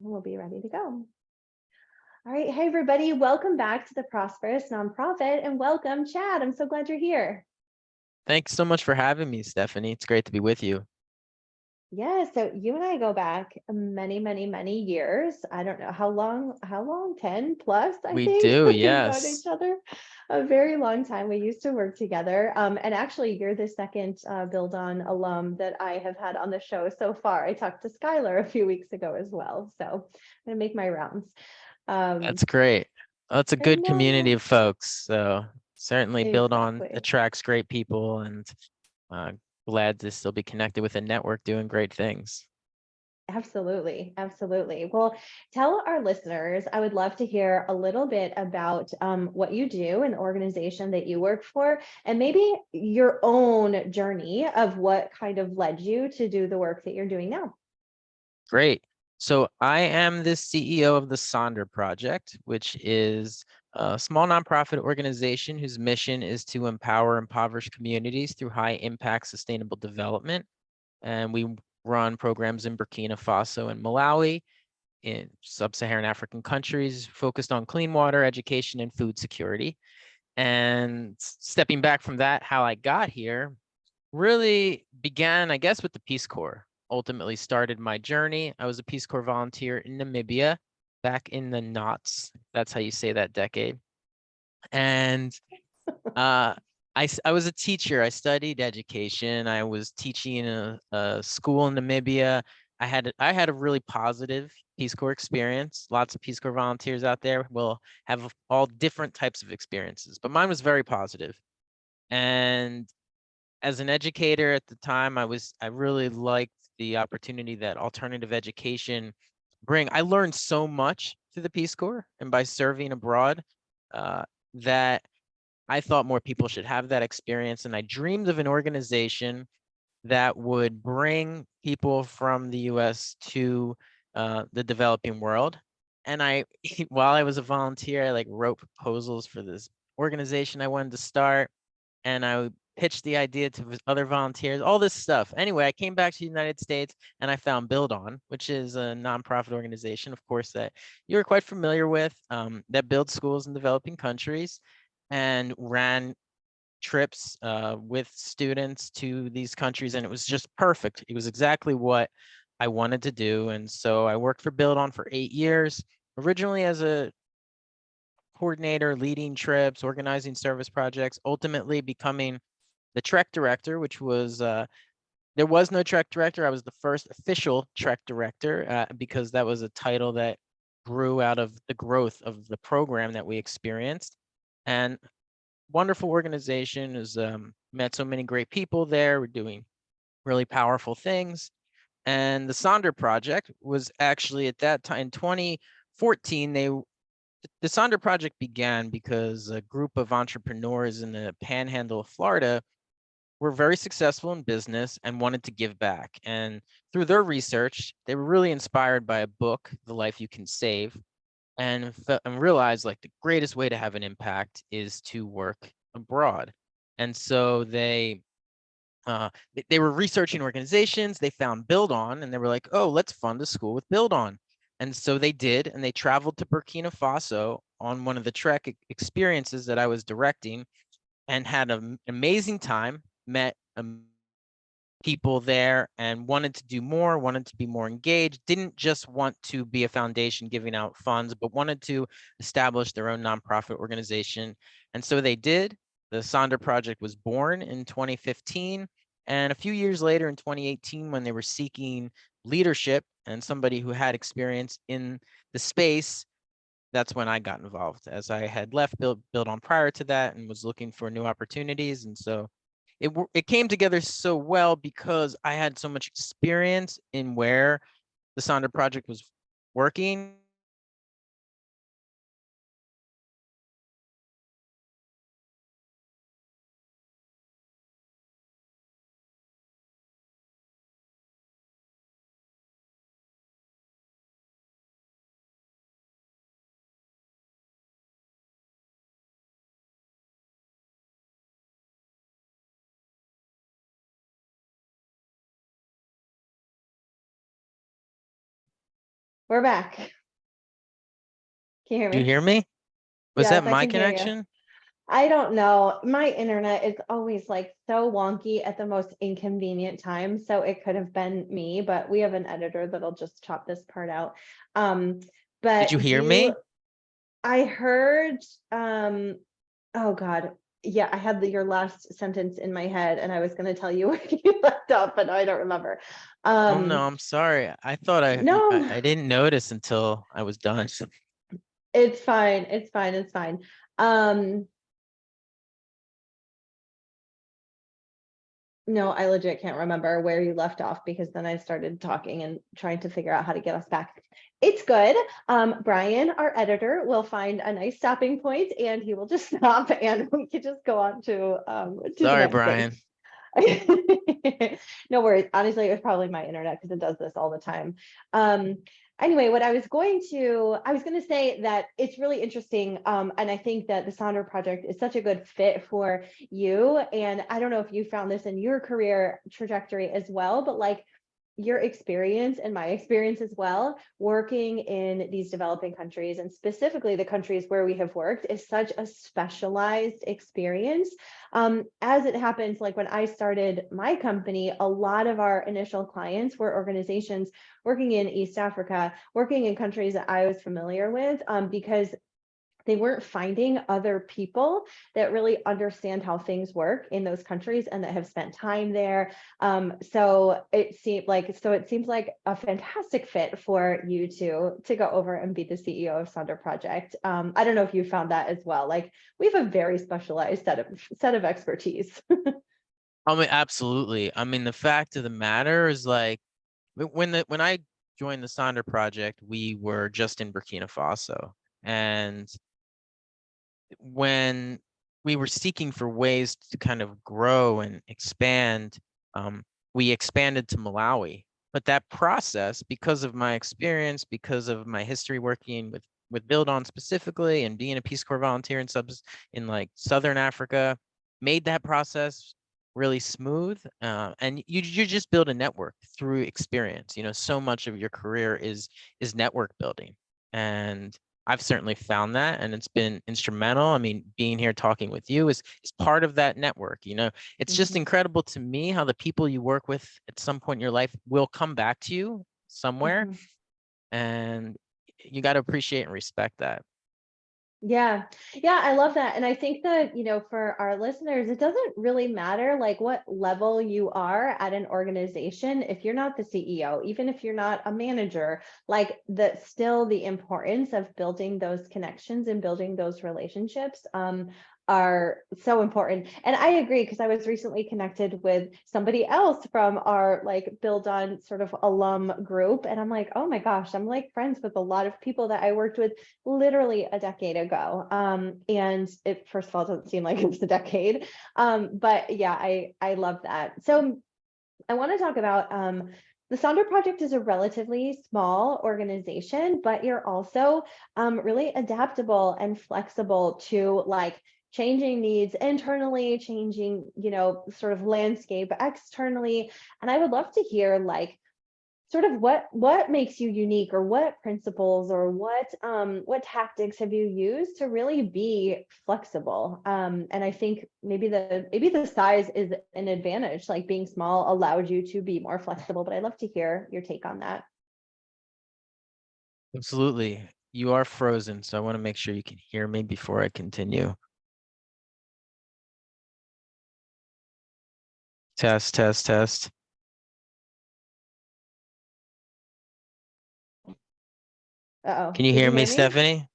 We'll be ready to go. All right. Hey, everybody. Welcome back to the Prosperous Nonprofit and welcome, Chad. I'm so glad you're here. Thanks so much for having me, Stephanie. It's great to be with you. Yeah. So you and I go back many, many, many years. I don't know how long, 10 plus, I We think do, we've known yes. each other a very long time. We used to work together. And actually, you're the second Build On alum that I have had on the show so far. I talked to Skylar a few weeks ago as well. So I'm going to make my rounds. Um, That's great. Well, it's a I good community know. of folks. So certainly Build On Exactly. attracts great people and uh, glad to still be connected with a network doing great things. Absolutely. Absolutely. Well, tell our listeners, I would love to hear a little bit about what you do and the organization that you work for, and maybe your own journey of what kind of led you to do the work that you're doing now. Great. So I am the CEO of the Sonder Project, which is a small nonprofit organization whose mission is to empower impoverished communities through high impact sustainable development. And we run programs in Burkina Faso and Malawi, in sub-Saharan African countries, focused on clean water, education, and food security. And stepping back from that, how I got here really began, I guess, with the Peace Corps. Ultimately started my journey. I was a Peace Corps volunteer in Namibia back in the knots. That's how you say that decade. And uh, I was a teacher. I studied education. I was teaching in a school in Namibia. I had a really positive Peace Corps experience. Lots of Peace Corps volunteers out there will have all different types of experiences, but mine was very positive. And as an educator at the time, I really liked the opportunity that alternative education bring. I learned so much through the Peace Corps and by serving abroad uh, that I thought more people should have that experience. And I dreamed of an organization that would bring people from the US to the developing world. And while I was a volunteer, I like wrote proposals for this organization I wanted to start. And I pitched the idea to other volunteers, all this stuff. Anyway, I came back to the United States and I found Build On, which is a nonprofit organization, of course, that you're quite familiar with, that builds schools in developing countries and ran trips with students to these countries. And it was just perfect. It was exactly what I wanted to do. And so I worked for Build On for 8 years, originally as a coordinator, leading trips, organizing service projects, ultimately becoming the Trek director, which was there was no Trek director. I was the first official Trek director because that was a title that grew out of the growth of the program that we experienced. And wonderful organization has met so many great people there. We're doing really powerful things. And the Sonder project was actually at that time in 2014, the Sonder project began because a group of entrepreneurs in the panhandle of Florida were very successful in business and wanted to give back. And through their research, they were really inspired by a book, The Life You Can Save, and realized like the greatest way to have an impact is to work abroad. And so they were researching organizations. They found Build On, and they were like, "Oh, let's fund a school with Build On." And so they did, and they traveled to Burkina Faso on one of the Trek experiences that I was directing, and had an amazing time. Met people there and wanted to do more, wanted to be more engaged, didn't just want to be a foundation giving out funds, but wanted to establish their own nonprofit organization. And so they did. The Sonder Project was born in 2015. And a few years later in 2018, when they were seeking leadership and somebody who had experience in the space, that's when I got involved, as I had left Build On prior to that and was looking for new opportunities. And so it came together so well because I had so much experience in where the Sonder project was working. We're back. Can you hear Do you me? hear me? Was that Yes, I my can hear you. connection? I don't know. My internet is always like so wonky at the most inconvenient time. So it could have been me, but we have an editor that'll just chop this part out. Um, Did you but hear me? I heard, oh God. Yeah, I had your last sentence in my head and I was going to tell you where you left off, but I don't remember. Oh no, I'm sorry. I thought No, I didn't notice until I was done. it's fine. It's fine. It's fine. Um, No, I legit can't remember where you left off because then I started talking and trying to figure out how to get us back. It's good. Brian, our editor, will find a nice stopping point and he will just stop and we can just go on to the Sorry, next thing. Brian. No worries. Honestly, it was probably my internet because it does this all the time. Anyway, what I was going to say that it's really interesting. And I think that the Sonder Project is such a good fit for you. And I don't know if you found this in your career trajectory as well, but like your experience and my experience as well, working in these developing countries and specifically the countries where we have worked is such a specialized experience. As it happens, like when I started my company, a lot of our initial clients were organizations working in East Africa, working in countries that I was familiar with, because they weren't finding other people that really understand how things work in those countries and that have spent time there. So it seems like a fantastic fit for you to go over and be the CEO of Sonder Project. I don't know if you found that as well. Like we have a very specialized set of expertise. I mean, absolutely. I mean, the fact of the matter is like when I joined the Sonder project, we were just in Burkina Faso. And when we were seeking for ways to kind of grow and expand, we expanded to Malawi. But that process, because of my experience, because of my history working with Build On specifically and being a Peace Corps volunteer in like Southern Africa, made that process really smooth. And you just build a network through experience. You know, so much of your career is network building. And I've certainly found that, and it's been instrumental. I mean, being here talking with you is part of that network. You know, it's just Mhm, incredible to me how the people you work with at some point in your life will come back to you somewhere, mhm. and you got to appreciate and respect that. Yeah. Yeah, I love that. And I think that, for our listeners, it doesn't really matter like what level you are at an organization. If you're not the CEO, even if you're not a manager, like that still the importance of building those connections and building those relationships are so important. And I agree because I was recently connected with somebody else from our like Build On sort of alum group. And I'm like, oh my gosh, I'm like friends with a lot of people that I worked with literally a decade ago. And it first of all doesn't seem like it's a decade. But yeah, I love that. So I want to talk about the Sonder Project is a relatively small organization, but you're also really adaptable and flexible to like changing needs internally, changing, sort of landscape externally. And I would love to hear like sort of what makes you unique or what principles or what tactics have you used to really be flexible. And I think maybe the size is an advantage, like being small allowed you to be more flexible, but I'd love to hear your take on that. Absolutely. You are frozen, so I want to make sure you can hear me before I continue. Test, test, test. Uh-oh, Can you can hear you me, hear me? Stephanie?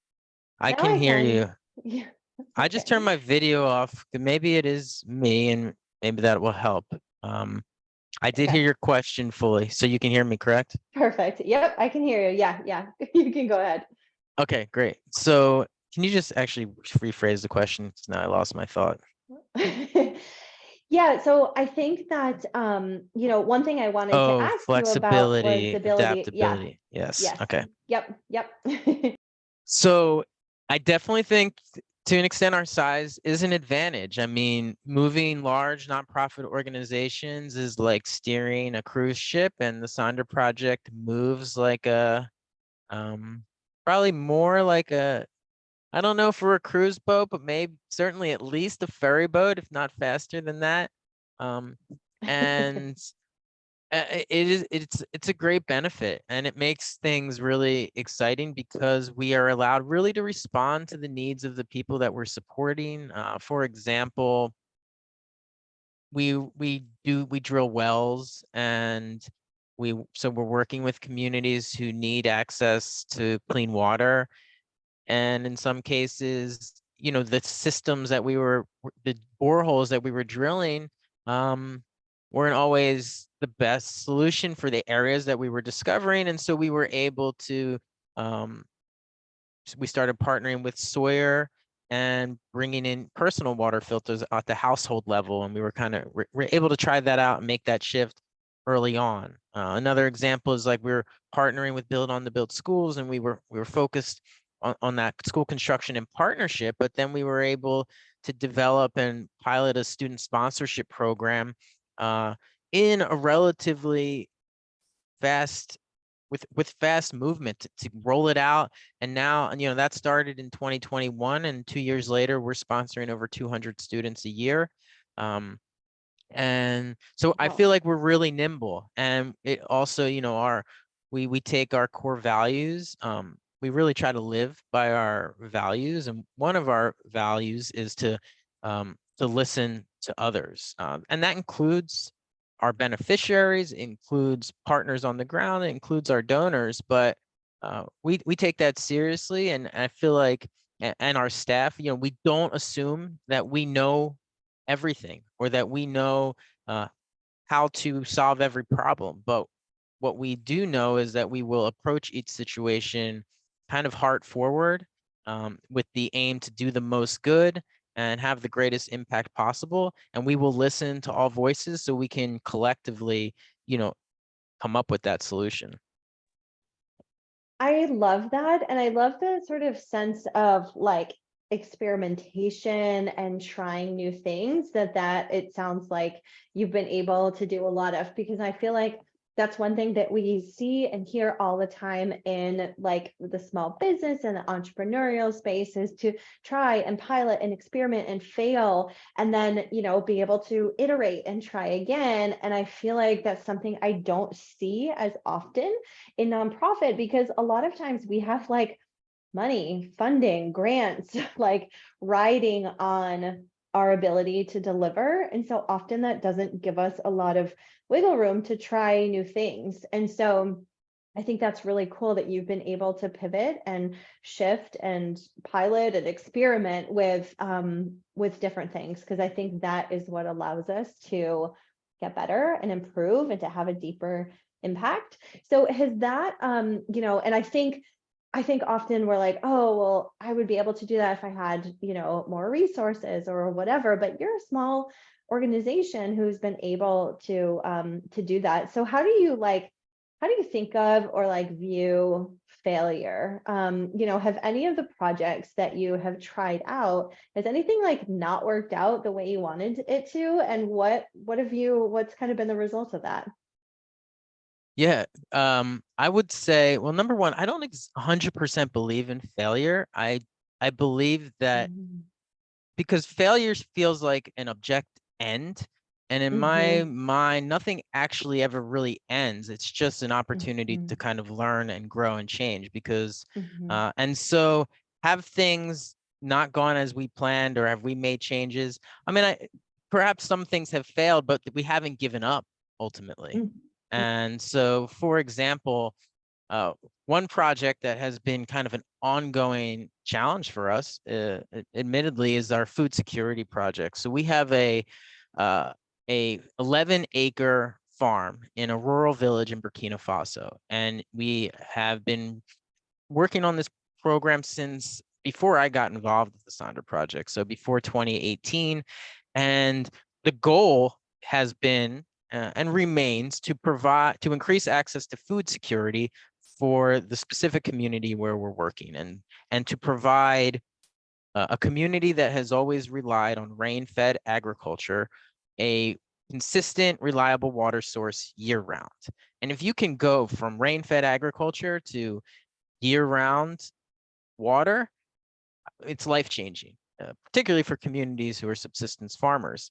I Now can I hear can. you. Yeah. I just turned Okay, my video off. Maybe it is me, and maybe that will help. I did okay, hear your question fully, so you can hear me, correct? perfect. Yep, I can hear you. Yeah, you can go ahead. Okay, great. So can you just actually rephrase the question? 'Cause now I lost my thought. Yeah, so I think that one thing I wanted to Oh, ask you about was flexibility, the ability. Yeah, adaptability. Yes. yes. Okay. Yep. So I definitely think to an extent our size is an advantage. I mean, moving large nonprofit organizations is like steering a cruise ship, and the Sonder Project moves like Probably more like a, I don't know for a cruise boat, but maybe certainly at least a ferry boat, if not faster than that. And it's a great benefit, and it makes things really exciting because we are allowed really to respond to the needs of the people that we're supporting. For example, we drill wells, and so we're working with communities who need access to clean water. And in some cases, the systems that the boreholes that we were drilling, weren't always the best solution for the areas that we were discovering. And so we were able to, um, we started partnering with Sawyer and bringing in personal water filters at the household level. And we were we're able to try that out and make that shift early on. Another example is like we were partnering with Build on the Build schools, and we were focused on that school construction in partnership, but then we were able to develop and pilot a student sponsorship program in a relatively fast with fast movement to roll it out. And now, that started in 2021, and 2 years later, we're sponsoring over 200 students a year. And so I feel Wow. like we're really nimble, and it also, we take our core values. We really try to live by our values, and one of our values is to listen to others, and that includes our beneficiaries, includes partners on the ground, it includes our donors. But we take that seriously, and I feel like, and our staff, we don't assume that we know everything, or that we know uh, how to solve every problem. But what we do know is that we will approach each situation kind of heart forward, with the aim to do the most good and have the greatest impact possible. And we will listen to all voices so we can collectively, come up with that solution. I love that. And I love the sort of sense of like experimentation and trying new things that it sounds like you've been able to do a lot of, because I feel like that's one thing that we see and hear all the time in like the small business and the entrepreneurial space, is to try and pilot and experiment and fail, and then, be able to iterate and try again. And I feel like that's something I don't see as often in nonprofit, because a lot of times we have like money, funding, grants, like riding on our ability to deliver. And so often that doesn't give us a lot of wiggle room to try new things. And so I think that's really cool that you've been able to pivot and shift and pilot and experiment with different things, because I think that is what allows us to get better and improve and to have a deeper impact. So has that and I think often we're like, oh, well, I would be able to do that if I had, more resources or whatever, but you're a small organization who's been able to do that. So how do you think of or like view failure? Have any of the projects that you have tried out, has anything like not worked out the way you wanted it to? And what's kind of been the result of that? Yeah, I would say, well, number one, I don't 100% believe in failure. I believe that Mhm. because failure feels like an object end, and in my Mhm. mind, nothing actually ever really ends. It's just an opportunity to Mhm. kind of learn and grow and change. Because, Mhm. and so have things not gone as we planned, or have we made changes? I mean, perhaps some things have failed, but we haven't given up ultimately. Mhm. And so, for example, one project that has been kind of an ongoing challenge for us, admittedly, is our food security project. So we have uh, a 11-acre farm in a rural village in Burkina Faso, and we have been working on this program since before I got involved with the Sonder project. So before 2018, and the goal has been and remains to increase access to food security for the specific community where we're working, and to provide a community that has always relied on rain-fed agriculture, a consistent, reliable water source year-round. And if you can go from rain-fed agriculture to year-round water, it's life-changing, particularly for communities who are subsistence farmers.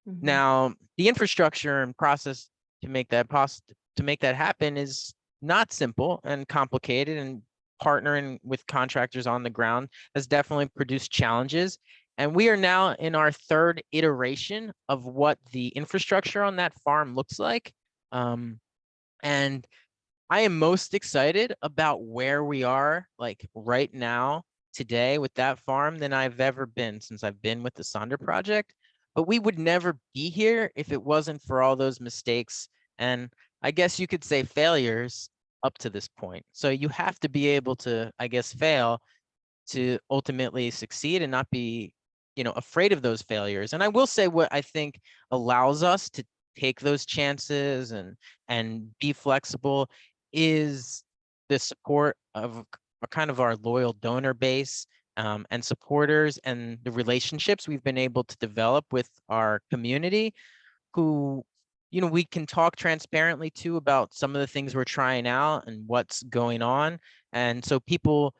Mhm. Now, the infrastructure and process to make that happen is not simple and complicated, and partnering with contractors on the ground has definitely produced challenges. And we are now in our third iteration of what the infrastructure on that farm looks like. And I am most excited about where we are like right now today with that farm than I've ever been since I've been with the Sonder project. But we would never be here if it wasn't for all those mistakes and, I guess you could say, failures up to this point. So you have to be able to, I guess, fail to ultimately succeed and not be, afraid of those failures. And I will say what I think allows us to take those chances and be flexible is the support of kind of our loyal donor base, and supporters, and the relationships we've been able to develop with our community, who, we can talk transparently to about some of the things we're trying out and what's going on. And so people,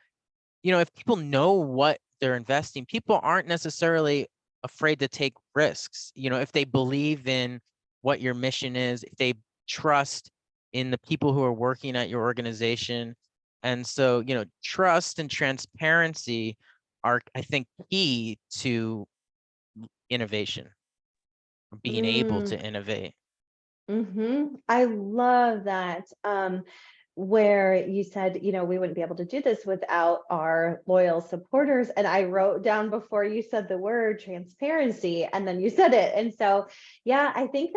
if people know what they're investing, people aren't necessarily afraid to take risks. If they believe in what your mission is, if they trust in the people who are working at your organization. And so, trust and transparency are, I think, key to innovation, being able to Mm. innovate. I love that. Where you said, we wouldn't be able to do this without our loyal supporters. And I wrote down before you said the word transparency, and then you said it. And so, yeah, I think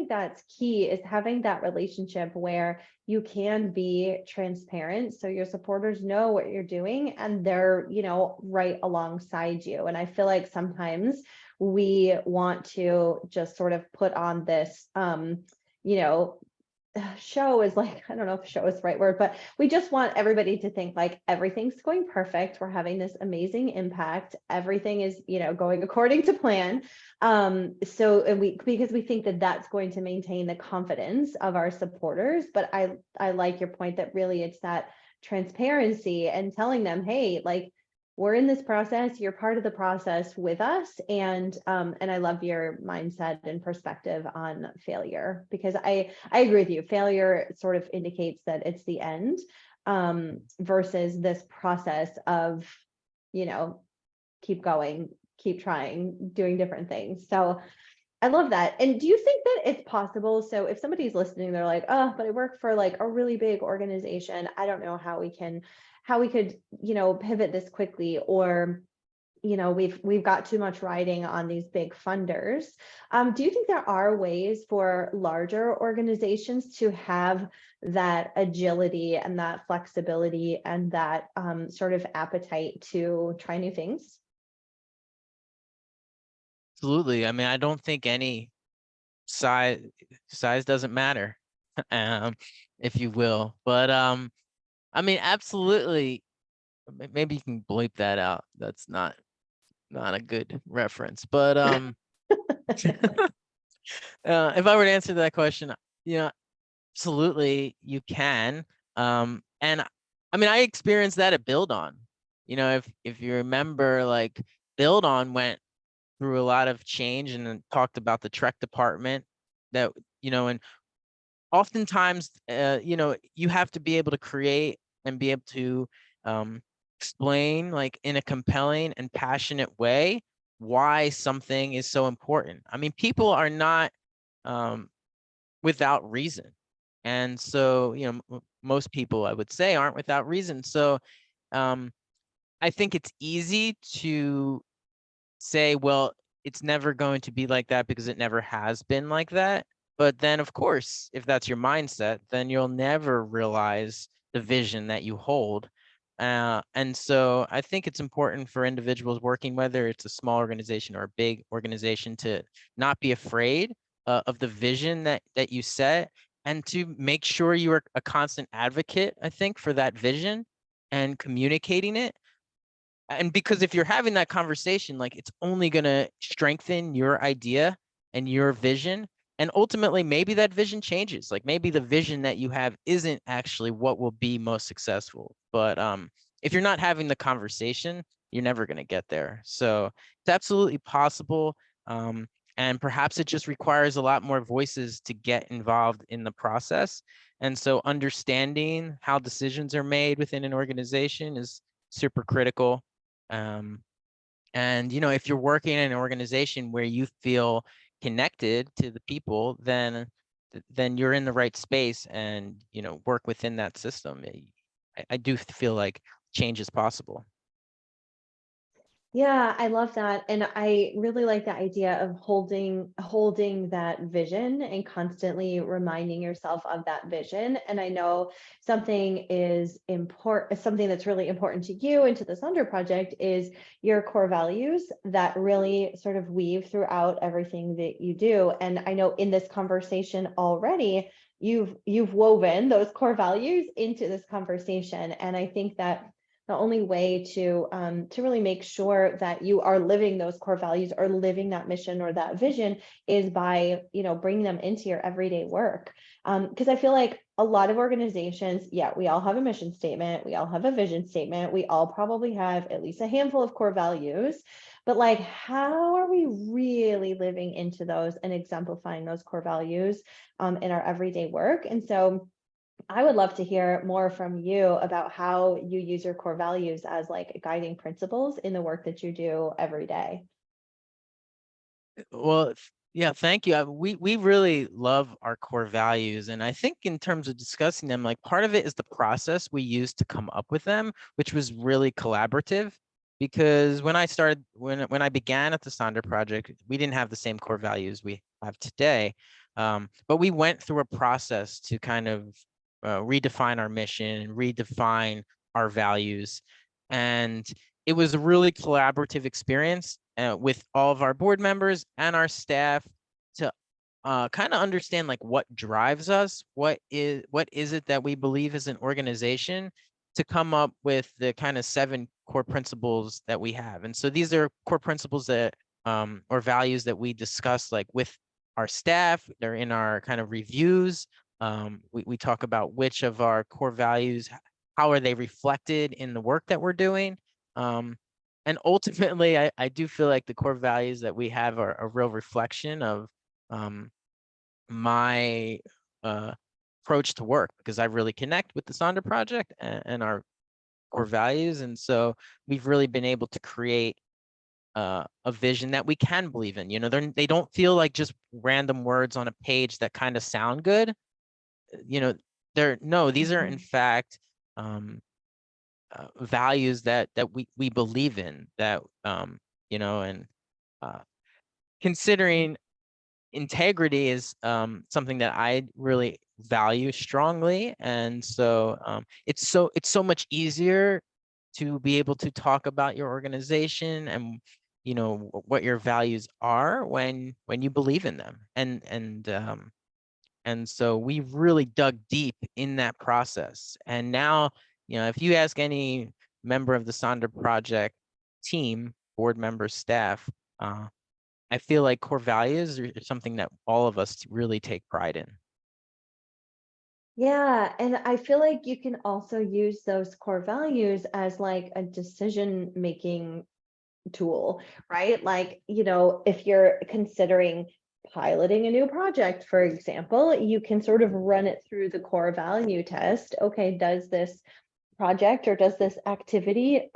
that's key, is having that relationship where you can be transparent so your supporters know what you're doing and they're, right alongside you. And I feel like sometimes we want to just sort of put on this, you know, show is like, I don't know if show is the right word, but we just want everybody to think like everything's going perfect. We're having this amazing impact. Everything is, going according to plan. Because we think that that's going to maintain the confidence of our supporters. But I like your point that really it's that transparency and telling them, hey, like, we're in this process, you're part of the process with us. And I love your mindset and perspective on failure, because I agree with you. Failure sort of indicates that it's the end, versus this process of, keep going, keep trying, doing different things. So I love that. And do you think that it's possible? So if somebody's listening, they're like, oh, but I work for like a really big organization. I don't know how we could, pivot this quickly, or, we've got too much riding on these big funders. Do you think there are ways for larger organizations to have that agility and that flexibility and that sort of appetite to try new things? Absolutely. I mean, I don't think any size doesn't matter, um, if you will. But I mean, absolutely. Maybe you can bleep that out. That's not a good reference. But if I were to answer that question, absolutely you can. And I mean, I experienced that at Build On. If you remember, like, Build On went through a lot of change and then talked about the Trek department that, and oftentimes, you have to be able to create and be able to explain, like, in a compelling and passionate way, why something is so important. I mean, people are not without reason. And so, most people, I would say, aren't without reason. So um, I think it's easy to say, well, it's never going to be like that because it never has been like that. But then, of course, if that's your mindset, then you'll never realize the vision that you hold. And so I think it's important for individuals working, whether it's a small organization or a big organization, to not be afraid of the vision that you set, and to make sure you are a constant advocate, I think, for that vision and communicating it. And because if you're having that conversation, like, it's only going to strengthen your idea and your vision. And ultimately, maybe that vision changes. Like maybe the vision that you have isn't actually what will be most successful. But if you're not having the conversation, you're never going to get there. So it's absolutely possible. Um, and perhaps it just requires a lot more voices to get involved in the process. And so understanding how decisions are made within an organization is super critical. Um, and, you know, if you're working in an organization where you feel connected to the people, then you're in the right space and, you know, work within that system. I do feel like change is possible. Yeah, I love that. And I really like the idea of holding that vision and constantly reminding yourself of that vision. And I know something that's really important to you and to the Sonder Project is your core values that really sort of weave throughout everything that you do. And I know in this conversation already, you've woven those core values into this conversation. And I think that the only way to really make sure that you are living those core values or living that mission or that vision is by, bringing them into your everyday work. Because I feel like a lot of organizations, yeah, we all have a mission statement, we all have a vision statement, we all probably have at least a handful of core values, but like, how are we really living into those and exemplifying those core values in our everyday work? And so I would love to hear more from you about how you use your core values as like guiding principles in the work that you do every day. Well, yeah, thank you. We really love our core values, and I think in terms of discussing them, like part of it is the process we used to come up with them, which was really collaborative. Because when I began at the Sonder Project, we didn't have the same core values we have today, but we went through a process to kind of redefine our mission, redefine our values, and it was a really collaborative experience with all of our board members and our staff to kind of understand like what drives us, what is it that we believe as an organization, to come up with the kind of 7 core principles that we have. And so these are core principles that or values that we discuss like with our staff. They're in our kind of reviews. We talk about which of our core values, how are they reflected in the work that we're doing. And ultimately, I do feel like the core values that we have are a real reflection of my approach to work, because I really connect with the Sonder Project and our core values. And so we've really been able to create a vision that we can believe in. You know, they don't feel like just random words on a page that kind of sound good. You know, these are in Mhm. fact values that we believe in, that and considering integrity is something that I really value strongly. And so it's so much easier to be able to talk about your organization and what your values are when you believe in them. And so we really dug deep in that process. And now, if you ask any member of the Sonder Project team, board members, staff, I feel like core values are something that all of us really take pride in. Yeah, and I feel like you can also use those core values as like a decision making tool, right? Like, if you're considering piloting a new project, for example, you can sort of run it through the core value test. Okay, does this project or does this activity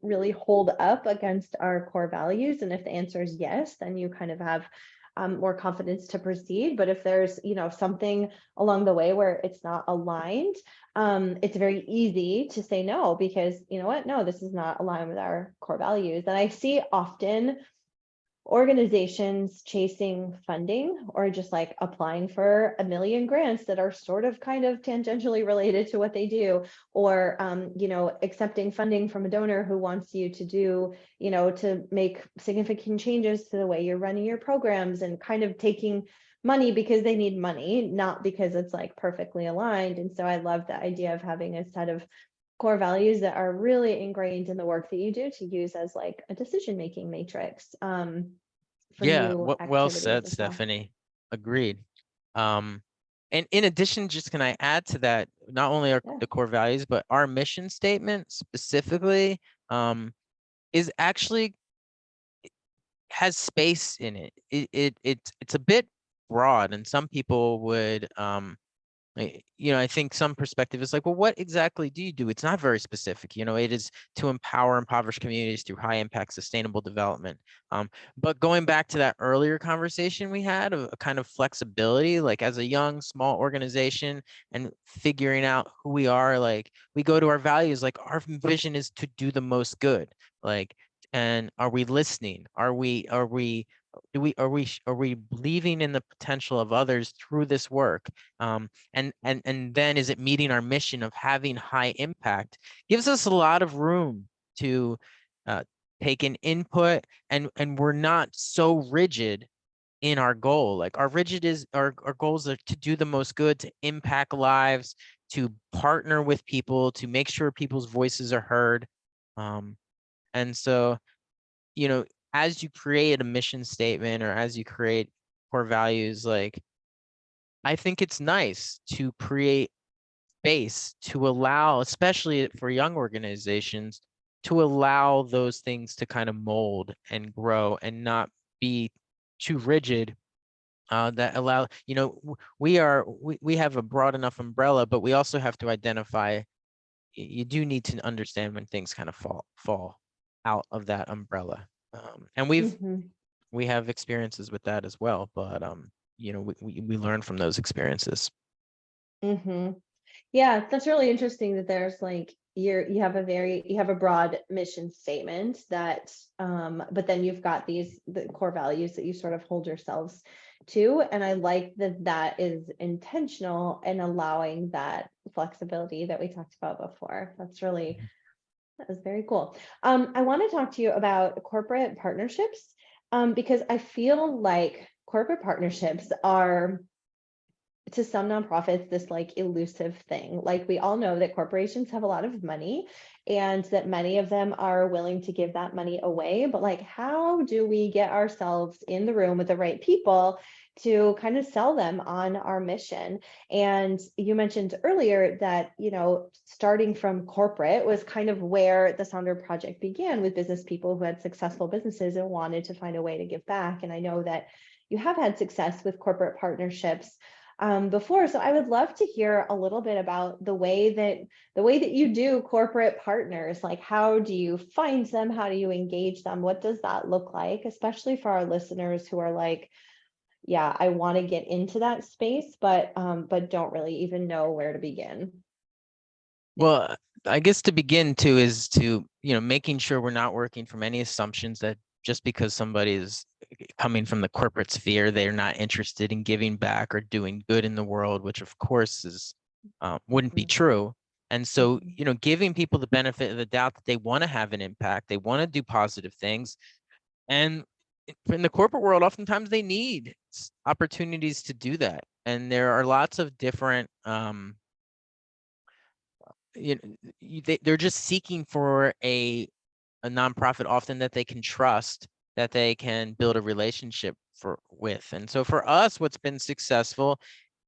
really hold up against our core values? And if the answer is yes, then you kind of have more confidence to proceed. But if there's, something along the way where it's not aligned, it's very easy to say no, because you know what? No, this is not aligned with our core values. And I see often organizations chasing funding or just like applying for a million grants that are sort of kind of tangentially related to what they do, or accepting funding from a donor who wants you to do, to make significant changes to the way you're running your programs, and kind of taking money because they need money, not because it's like perfectly aligned. And so I love the idea of having a set of core values that are really ingrained in the work that you do to use as like a decision making matrix for Yeah, new well activities said, as well. Stephanie. Agreed. And in addition, just can I add to that, not only are Yeah. the core values, but our mission statement specifically is actually has space in it. It's a bit broad, and some people would I think some perspective is like, well, what exactly do you do? It's not very specific. It is to empower impoverished communities through high impact sustainable development. But going back to that earlier conversation we had of a kind of flexibility, like as a young, small organization and figuring out who we are, like we go to our values, like our vision is to do the most good. Like, and are we listening? Are we believing in the potential of others through this work? And then is it meeting our mission of having high impact? Gives us a lot of room to take an input, and we're not so rigid in our goal. Like our goals are to do the most good, to impact lives, to partner with people, to make sure people's voices are heard. And so, as you create a mission statement or as you create core values, like I think it's nice to create space to allow, especially for young organizations, to allow those things to kind of mold and grow and not be too rigid. That allow, we have a broad enough umbrella, but we also have to identify. You do need to understand when things kind of fall out of that umbrella. And Mhm. we have experiences with that as well, but we learn from those experiences. Mhm. Yeah, that's really interesting that there's like you have a broad mission statement that but then you've got the core values that you sort of hold yourselves to, and I like that that is intentional and allowing that flexibility that we talked about before. That was very cool. I want to talk to you about corporate partnerships, because I feel like corporate partnerships are, to some nonprofits, this like elusive thing. Like we all know that corporations have a lot of money and that many of them are willing to give that money away. But like, how do we get ourselves in the room with the right people to kind of sell them on our mission? And you mentioned earlier that, starting from corporate was kind of where the Sounder Project began, with business people who had successful businesses and wanted to find a way to give back. And I know that you have had success with corporate partnerships before. So I would love to hear a little bit about the way that you do corporate partners. Like, how do you find them? How do you engage them? What does that look like, especially for our listeners who are like, yeah, I want to get into that space, but don't really even know where to begin. Well, I guess to begin to is to, making sure we're not working from any assumptions that just because somebody is coming from the corporate sphere, they're not interested in giving back or doing good in the world, which of course is wouldn't be Mhm, true. And so, mhm, giving people the benefit of the doubt that they want to have an impact, they want to do positive things. And in the corporate world, oftentimes they need opportunities to do that. And there are lots of different they're just seeking for a nonprofit often that they can trust, that they can build a relationship with. And so for us, what's been successful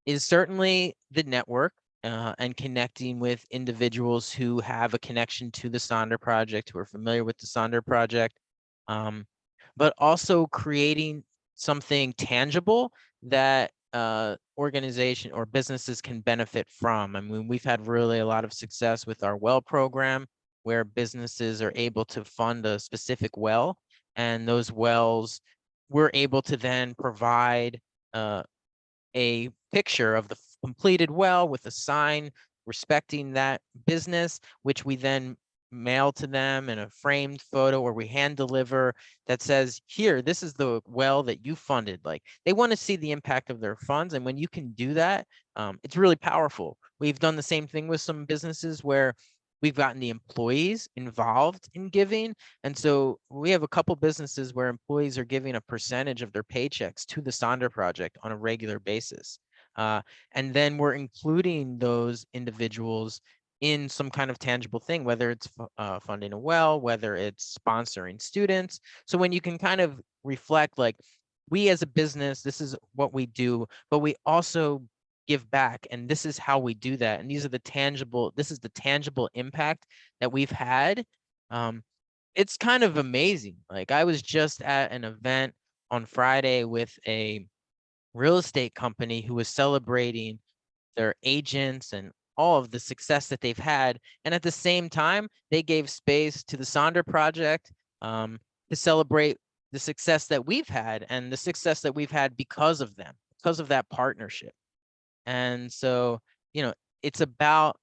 is certainly the network, and connecting with individuals who have a connection to the Sonder Project, who are familiar with the Sonder Project, but also creating something tangible that organization or businesses can benefit from. I mean, we've had really a lot of success with our well program, where businesses are able to fund a specific well, and those wells we're able to then provide a picture of the completed well with a sign respecting that business, which we then mail to them in a framed photo, or we hand deliver, that says, here, this is the well that you funded. Like, they want to see the impact of their funds. And when you can do that, it's really powerful. We've done the same thing with some businesses where we've gotten the employees involved in giving. And so we have a couple businesses where employees are giving a percentage of their paychecks to the Sonder Project on a regular basis. And then we're including those individuals in some kind of tangible thing, whether it's funding a well, whether it's sponsoring students. So when you can kind of reflect, like, we as a business, this is what we do, but we also give back, and this is how we do that. And this is the tangible impact that we've had. Um, it's kind of amazing. Like, I was just at an event on Friday with a real estate company who was celebrating their agents and all of the success that they've had. And at the same time, they gave space to the Sonder Project to celebrate the success that we've had and the success that we've had because of them, because of that partnership. And so, it's about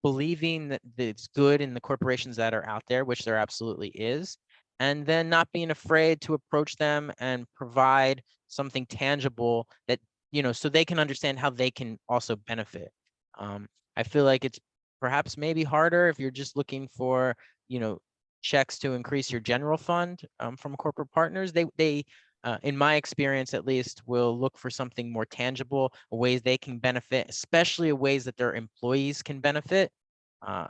believing that it's good in the corporations that are out there, which there absolutely is, and then not being afraid to approach them and provide something tangible that, so they can understand how they can also benefit. I feel like it's perhaps maybe harder if you're just looking for, checks to increase your general fund from corporate partners. They in my experience at least, will look for something more tangible, ways they can benefit, especially ways that their employees can benefit, uh,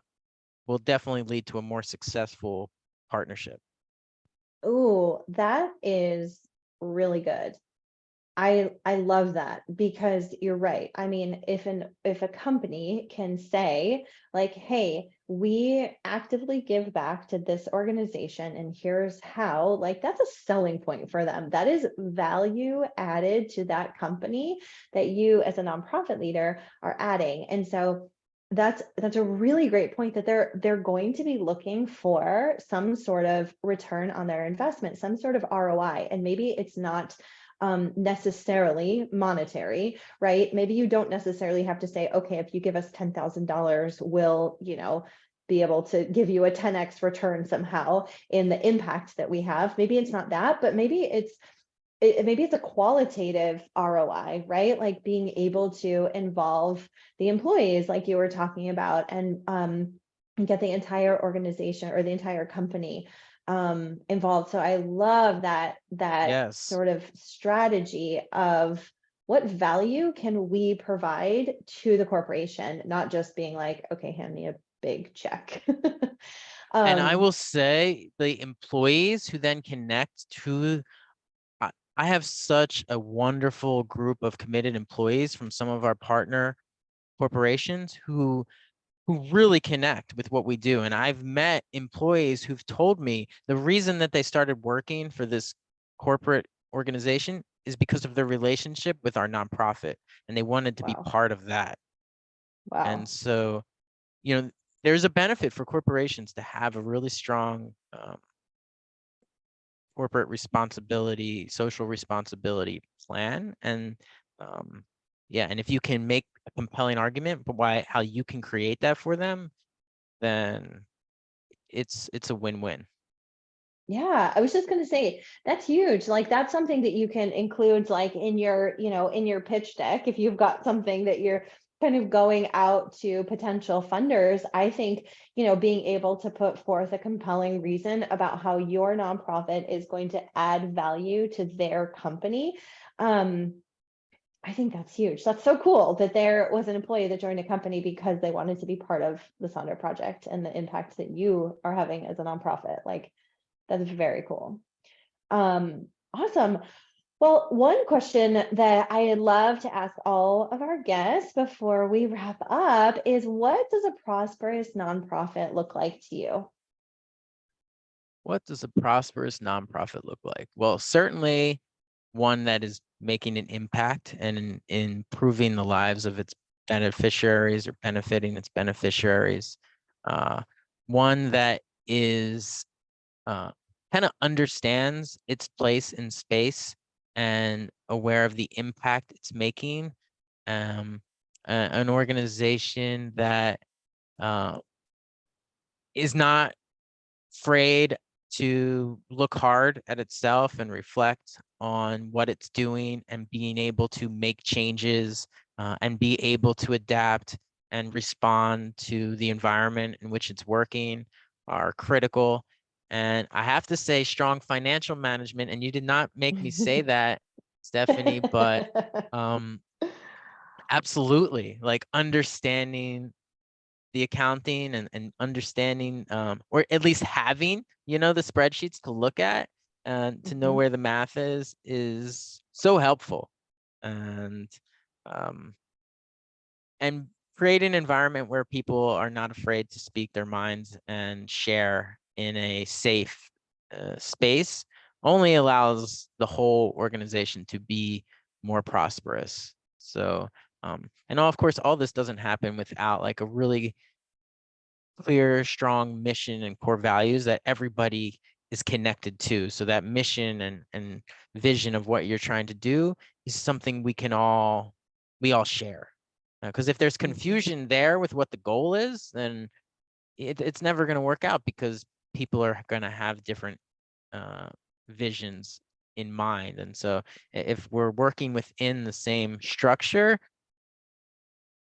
will definitely lead to a more successful partnership. Oh, that is really good. I love that, because you're right. I mean, if a company can say like, hey, we actively give back to this organization and here's how, like, that's a selling point for them. That is value added to that company that you as a nonprofit leader are adding. And so that's a really great point, that they're going to be looking for some sort of return on their investment, some sort of ROI. And maybe it's not necessarily monetary, right? Maybe you don't necessarily have to say, okay, if you give us $10,000, we'll, be able to give you a 10x return somehow in the impact that we have. Maybe it's not that, but maybe it's a qualitative ROI, right? Like being able to involve the employees, like you were talking about, and get the entire organization or the entire company involved. So I love that Yes. sort of strategy of what value can we provide to the corporation, not just being like, okay, hand me a big check. And I um, will say the employees who then connect to, I have such a wonderful group of committed employees from some of our partner corporations who really connect with what we do. And I've met employees who've told me the reason that they started working for this corporate organization is because of their relationship with our nonprofit, and they wanted to be wow. part of that. And Wow. so, there's a benefit for corporations to have a really strong corporate responsibility, social responsibility plan. And yeah, and if you can make a compelling argument for how you can create that for them, then it's a win-win. Yeah, I was just going to say that's huge. Like that's something that you can include like in your, in your pitch deck. If you've got something that you're kind of going out to potential funders, I think, being able to put forth a compelling reason about how your nonprofit is going to add value to their company. I think that's huge. That's so cool that there was an employee that joined a company because they wanted to be part of the Sonder project and the impact that you are having as a nonprofit. Like that's very cool. Awesome. Well, one question that I'd love to ask all of our guests before we wrap up is, what does a prosperous nonprofit look like to you? What does a prosperous nonprofit look like? Well, certainly one that is making an impact and improving the lives of its beneficiaries or benefiting its beneficiaries. One that is kind of understands its place in space and aware of the impact it's making. An organization that uh, is not afraid to look hard at itself and reflect on what it's doing and being able to make changes and be able to adapt and respond to the environment in which it's working are critical. And I have to say, strong financial management, and you did not make me say that, Stephanie, but um, absolutely, like understanding the accounting and understanding or at least having, the spreadsheets to look at and to know where the math is so helpful. And um, and create an environment where people are not afraid to speak their minds and share in a safe space only allows the whole organization to be more prosperous. So, and of course, all this doesn't happen without like a really clear, strong mission and core values that everybody is connected to. So that mission and vision of what you're trying to do is something we all share. Because if there's confusion there with what the goal is, then it's never going to work out, because people are going to have different visions in mind. And so if we're working within the same structure,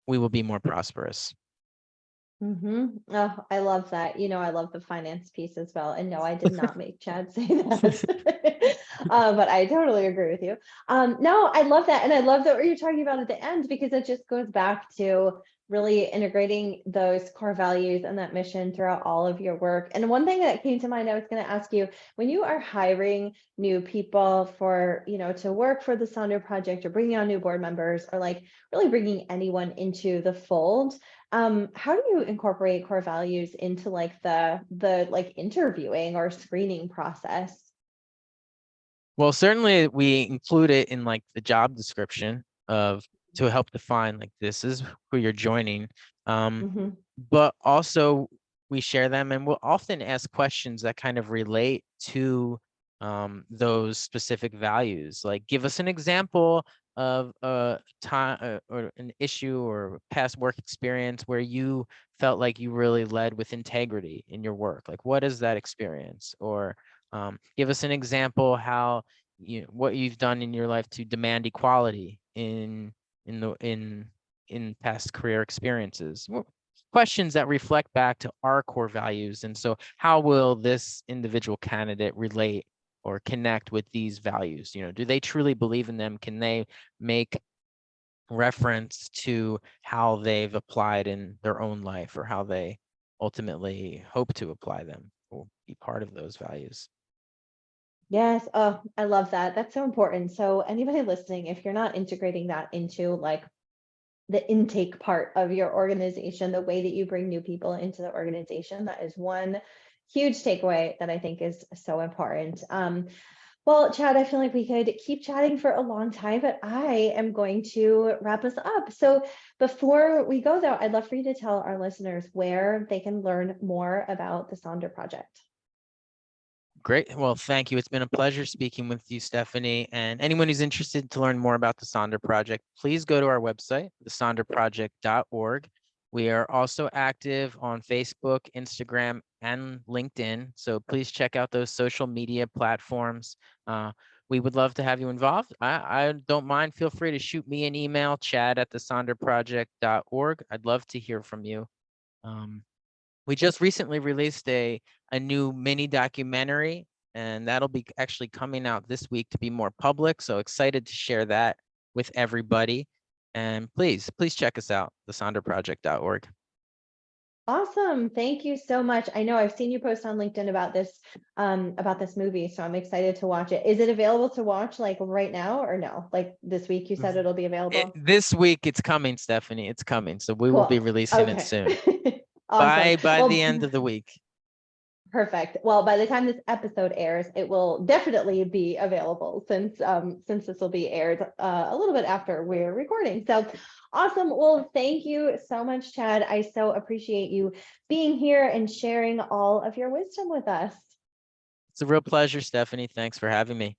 we will be more prosperous. Oh, I love that. I love the finance piece as well. And no, I did not make Chad say that. But I totally agree with you. No, I love that. And I love that what you're talking about at the end, because it just goes back to really integrating those core values and that mission throughout all of your work. And one thing that came to mind, I was going to ask you, when you are hiring new people for, to work for the Sonder Project, or bringing on new board members, or like really bringing anyone into the fold, how do you incorporate core values into like the like interviewing or screening process? Well, certainly we include it in like the job description to help define like this is who you're joining. But also we share them, and we'll often ask questions that kind of relate to those specific values. Like, give us an example of a time or an issue or past work experience where you felt like you really led with integrity in your work. Like, what is that experience? Or give us an example how what you've done in your life to demand equality in past career experiences. Questions that reflect back to our core values. And so how will this individual candidate relate or connect with these values? Do they truly believe in them? Can they make reference to how they've applied in their own life, or how they ultimately hope to apply them or be part of those values? Yes. Oh, I love that. That's so important. So anybody listening, if you're not integrating that into like the intake part of your organization, the way that you bring new people into the organization, that is one huge takeaway that I think is so important. Well, Chad, I feel like we could keep chatting for a long time, but I am going to wrap us up. So before we go, though, I'd love for you to tell our listeners where they can learn more about the Sonder Project. Great. Well, thank you. It's been a pleasure speaking with you, Stephanie. And anyone who's interested to learn more about the Sonder Project, please go to our website, thesonderproject.org. We are also active on Facebook, Instagram, and LinkedIn. So please check out those social media platforms. We would love to have you involved. I don't mind. Feel free to shoot me an email, chad@thesonderproject.org. I'd love to hear from you. We just recently released a new mini documentary, and that'll be actually coming out this week to be more public. So excited to share that with everybody. And please check us out, thesonderproject.org. Awesome. Thank you so much. I know I've seen you post on LinkedIn about this movie, so I'm excited to watch it. Is it available to watch like right now, or no? Like this week you said it'll be available? This week it's coming, Stephanie. It's coming. So we will be Cool. releasing it Okay. soon. Awesome. By Well, the end of the week. perfect. Well, by the time this episode airs, it will definitely be available, since this will be aired a little bit after we're recording. So awesome. Well, thank you so much, Chad. I so appreciate you being here and sharing all of your wisdom with us. It's a real pleasure, Stephanie. Thanks for having me.